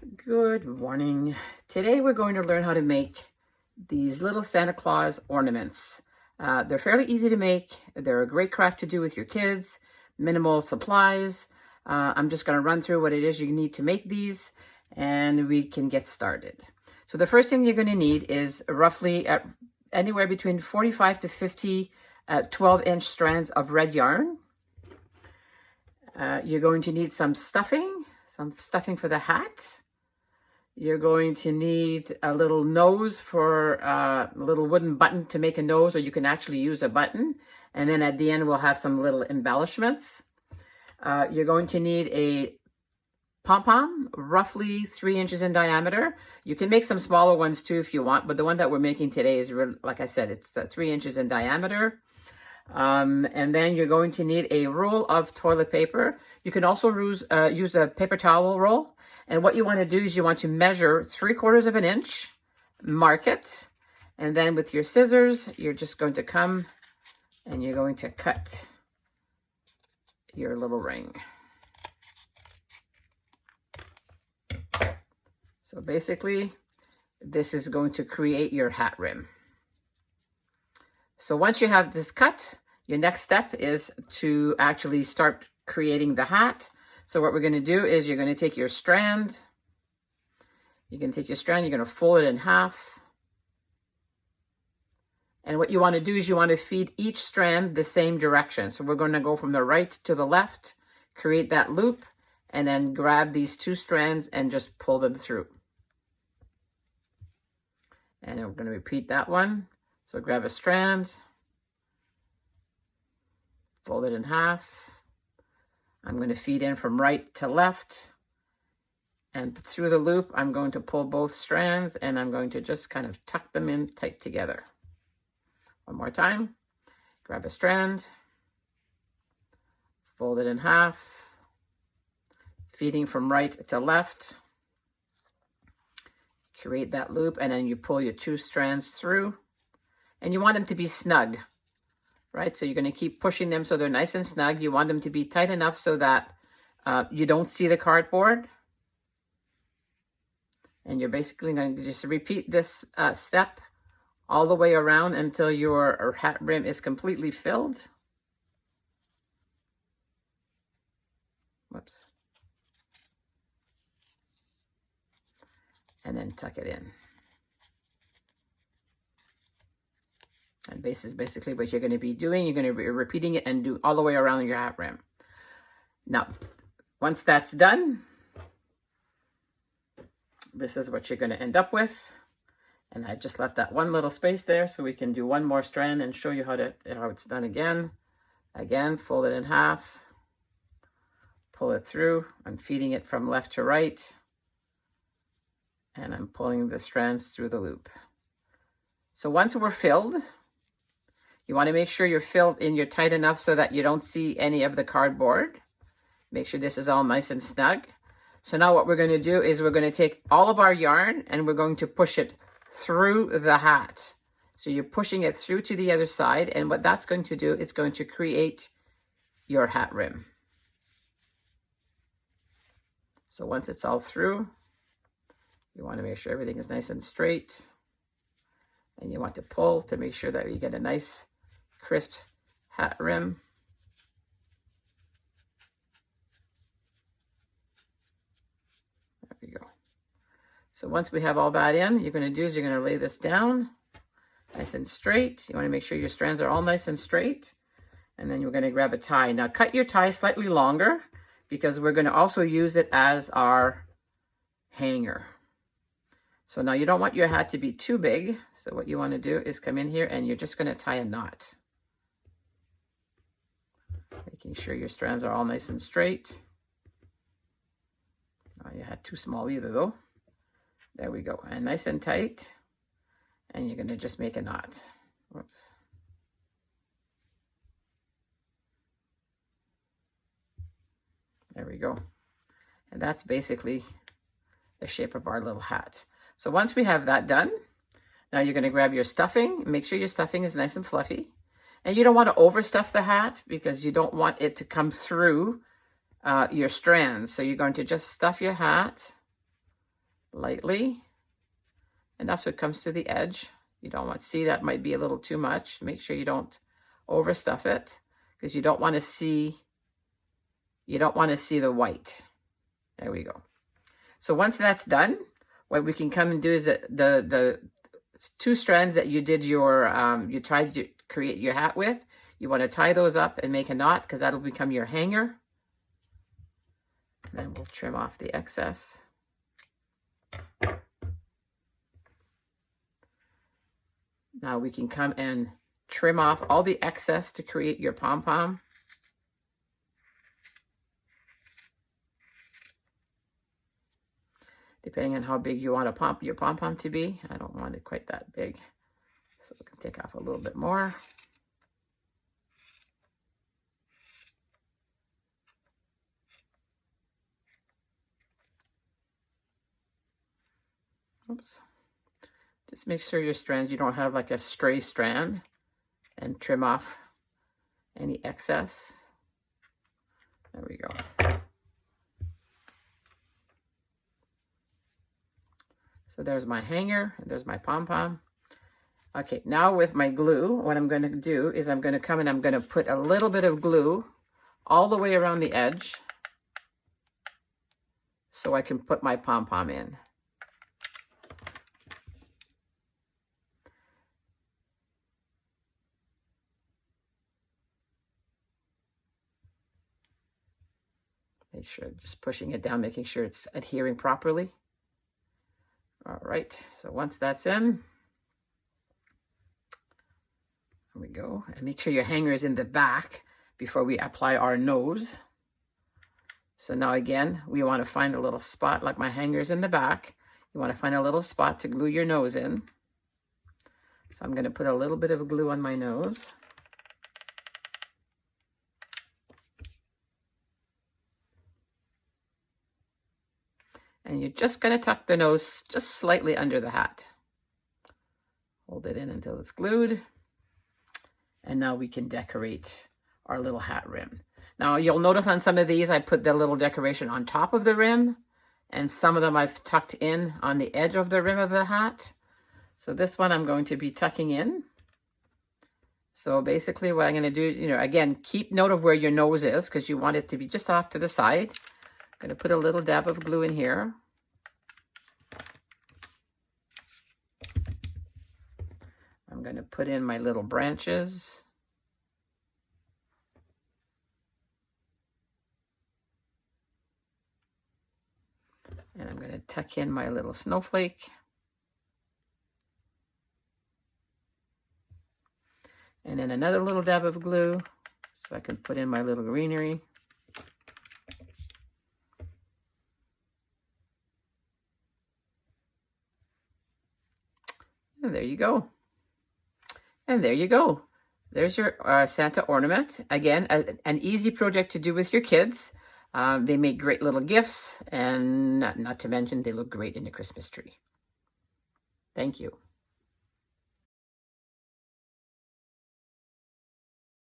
Good morning. Today we're going to learn how to make these little Santa Claus ornaments. They're fairly easy to make. They're a great craft to do with your kids, minimal supplies. I'm just going to run through what it is you need to make these and we can get started. So the first thing you're going to need is roughly anywhere between 45 to 50 12-inch strands of red yarn. You're going to need some stuffing for the hat. You're going to need a little nose for a little wooden button to make a nose, or you can actually use a button. And then at the end, we'll have some little embellishments. You're going to need a pom-pom, roughly 3 inches in diameter. You can make some smaller ones too if you want, but the one that we're making today is, like I said, it's 3 inches in diameter. And then you're going to need a roll of toilet paper. You can also use a paper towel roll. And what you want to do is you want to measure 3/4 of an inch, mark it, and then with your scissors, you're just going to come and you're going to cut your little ring. So basically, this is going to create your hat rim. So once you have this cut, your next step is to actually start creating the hat. So what we're going to do is you're going to take your strand. You're going to fold it in half. And what you want to do is you want to feed each strand the same direction. So we're going to go from the right to the left, create that loop, and then grab these 2 strands and just pull them through. And then we're going to repeat that one. So grab a strand, fold it in half. I'm going to feed in from right to left, and through the loop, I'm going to pull both strands and I'm going to just kind of tuck them in tight together. One more time, grab a strand, fold it in half, feeding from right to left, create that loop, and then you pull your 2 strands through, and you want them to be snug. Right, so you're going to keep pushing them so they're nice and snug. You want them to be tight enough so that you don't see the cardboard. And you're basically going to just repeat this step all the way around until your hat rim is completely filled. Whoops. And then tuck it in. And this is basically what you're going to be doing. You're going to be repeating it and do all the way around your hat rim. Now, once that's done, this is what you're going to end up with. And I just left that one little space there so we can do one more strand and show you how it's done again. Again, fold it in half, pull it through. I'm feeding it from left to right, and I'm pulling the strands through the loop. So once we're filled, you want to make sure you're tight enough so that you don't see any of the cardboard. Make sure this is all nice and snug. So now what we're going to do is we're going to take all of our yarn and we're going to push it through the hat. So you're pushing it through to the other side, and what that's going to do is going to create your hat rim. So once it's all through, you want to make sure everything is nice and straight. And you want to pull to make sure that you get a nice crisp hat rim. There we go. So once we have all that in, you're going to lay this down nice and straight. You want to make sure your strands are all nice and straight. And then you're going to grab a tie. Now cut your tie slightly longer because we're going to also use it as our hanger. So now you don't want your hat to be too big. So what you want to do is come in here and you're just going to tie a knot. Making sure your strands are all nice and straight. Not your hat too small either though. There we go. And nice and tight. And you're going to just make a knot. Whoops. There we go. And that's basically the shape of our little hat. So once we have that done, now you're going to grab your stuffing. Make sure your stuffing is nice and fluffy. And you don't want to overstuff the hat because you don't want it to come through your strands. So you're going to just stuff your hat lightly. And that's what comes to the edge. You don't want to see that might be a little too much. Make sure you don't overstuff it because you don't want to see the white. There we go. So once that's done, what we can come and do is the 2 strands that you did your, you tried to create your hat with, you want to tie those up and make a knot because that'll become your hanger. And then we'll trim off the excess. Now we can come and trim off all the excess to create your pom-pom. Depending on how big you want your pom-pom to be. I don't want it quite that big. So we can take off a little bit more. Oops. Just make sure your strands, you don't have like a stray strand, and trim off any excess. There we go. So there's my hanger, and there's my pom-pom. Okay, now with my glue, what I'm going to do is I'm going to come and I'm going to put a little bit of glue all the way around the edge so I can put my pom-pom in. Make sure, just pushing it down, making sure it's adhering properly. All right, so once that's in, there we go. And make sure your hanger is in the back before we apply our nose. So now again, we want to find a little spot, like my hanger is in the back. You want to find a little spot to glue your nose in. So I'm going to put a little bit of glue on my nose. And you're just going to tuck the nose just slightly under the hat. Hold it in until it's glued. And now we can decorate our little hat rim. Now you'll notice on some of these, I put the little decoration on top of the rim. And some of them I've tucked in on the edge of the rim of the hat. So this one I'm going to be tucking in. So basically what I'm going to do, again, keep note of where your nose is because you want it to be just off to the side. I'm going to put a little dab of glue in here. I'm going to put in my little branches. And I'm going to tuck in my little snowflake. And then another little dab of glue so I can put in my little greenery. And there you go. And there you go. There's your Santa ornament. Again, an easy project to do with your kids. They make great little gifts, and not to mention they look great in the Christmas tree. Thank you.